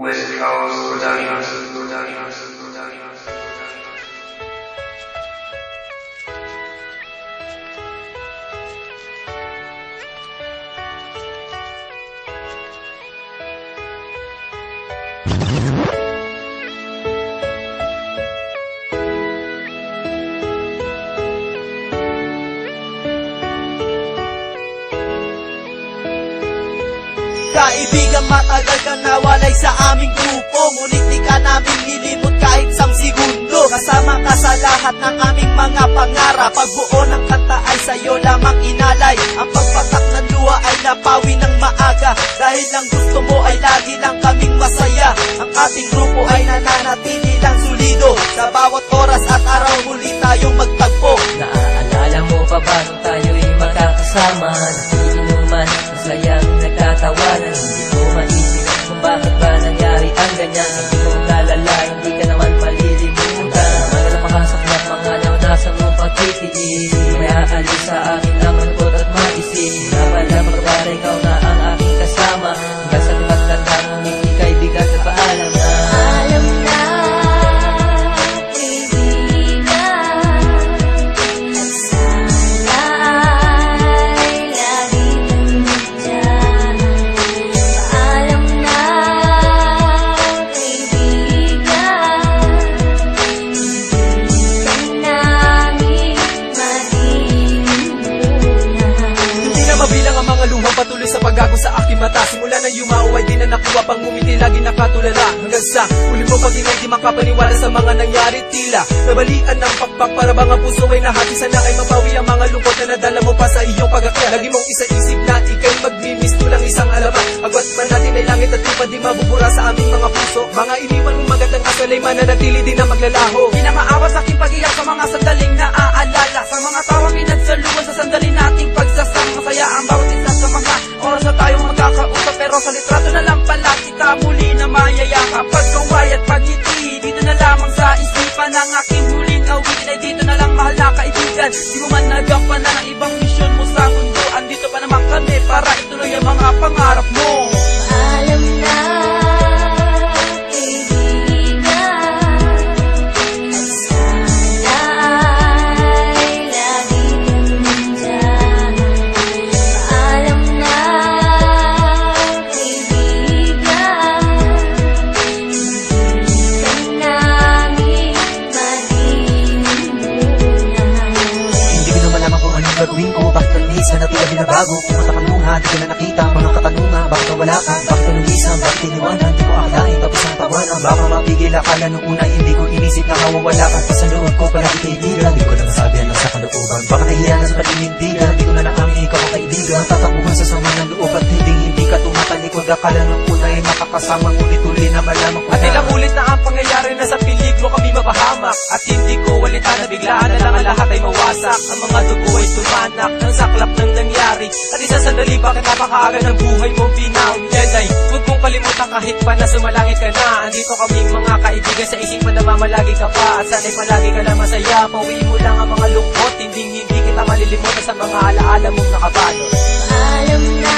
West Coast Productions. Kaibigan, matagal kang nawalay sa aming grupo, ngunit di ka namin nilimot kahit isang segundo. Kasama ka sa lahat ng aming mga pangarap, pagbuo ng kanta ay sa'yo lamang inalay. Ang pagpatak ng luha ay napawi ng maaga, dahil lang gusto mo ay lagi lang kaming masaya. Ang ating grupo ay nananatili lang solido, sa bawat oras at araw muli tayong magtagpo. Naaalala mo pa ba nung tayo'y magkakasama? Nakiinuman, masayang nagtatawanan. Hindi ko maisip kung bakit ba nangyari ang ganyan. Hindi ko nalala, hindi ka naman malilimutan. Mga napakasaklap, mga naranasan mong pagtitiis. May aalis sa akin ang malungkot at maisip. Napala magkabara, ikaw na ang aking kasama. Hanggang sa pagtanda mo, hindi kaibigan sa paalam na. Alam na, kaibigan, at sana ay lagi nandyan. Paalam na, kaibigan, hindi ka namin malimutan. Hindi na mabilang ang mga luhang patuloy sa paggago sa aking mata. Simula na yumao ay di na nakuha pang ngumiti, lagi nakatulala. Hanggang sa uli mo pag di makapaniwala sa mga nangyari. Tila nabalian ng pakpak para bang ang puso ay nahati. Sana ay mapawi ang mga lungkot na nadala mo pa sa iyong pag-akyat. Lagi mong isa-isip na ikay magmimiss tulang isang alamat. Agwat man natin ay langit at lupa, di mabubura sa aming mga puso. Mga iniwan mong magandang asal ay mananatili din na maglalaho. Di na maawa sa aking pag-iyak sa mga sandaling naaalala, sa mga tawang pinagsaluan sa sandali nating pagsasama. Masaya ang bawat isa sa mga oras na tayong magkakausap, pero sa litrato na lang pala kita muli na mayayakap. Pagkaway at pagngiti, dito na lamang sa isipan ng aking huling awitin. Ay dito na lang, mahal na kaibigan, di mo man nagampanan ang ibang misyon mo sa mundo. Andito pa naman kami para ituloy ang mga pangarap mo. Alam na, kaibigan, at sana ay lagi nandyan. Paalam na, kaibigan, hindi ka namin malimutan. Hindi ko na malaman kung anong gagawin ko. Bakit ang minsan na tulad binabago? Kung matakanungan, di ko na nakita mga katanungan. Bakit nawala ka? Bakit nalulisan? Bakit iniwanan? Di ko akalain, tapos ang tawanan. Baka mapigil akala nung una, hindi ko inisip na mawawala ka. Sa loob ko palagi kaibigan, di ko na masabi ang nasa kalooban. Baka nahiya na sa paninindigan, di ko na nakamit ikaw ang kaibigan. Tatakbuhan sa sama ng loob at hindi ka tumatalikod. Akala nung una ay makakasama, ngunit uli na malaman ko At ilang ulit na ang pangyayari na sa peligro kami mapahamak. At hindi ko walita na biglaan na lang ang lahat ay mawasak. Ang mga dugo ay tumanak ng saklap ng nangyari. At isa sandali, bakit napakaaga ng buhay mo binawi? Jedi, huwag mong kalimutan kahit pa na sumalangit ka na. Andito kaming mga kaibigan sa isipan na mamalagi ka pa. At sana'y palagi ka na masaya. Pauwi mo lang ang mga lungkot, hindi kita malilimutan sa mga alaala mong nakabalot. Paalam na,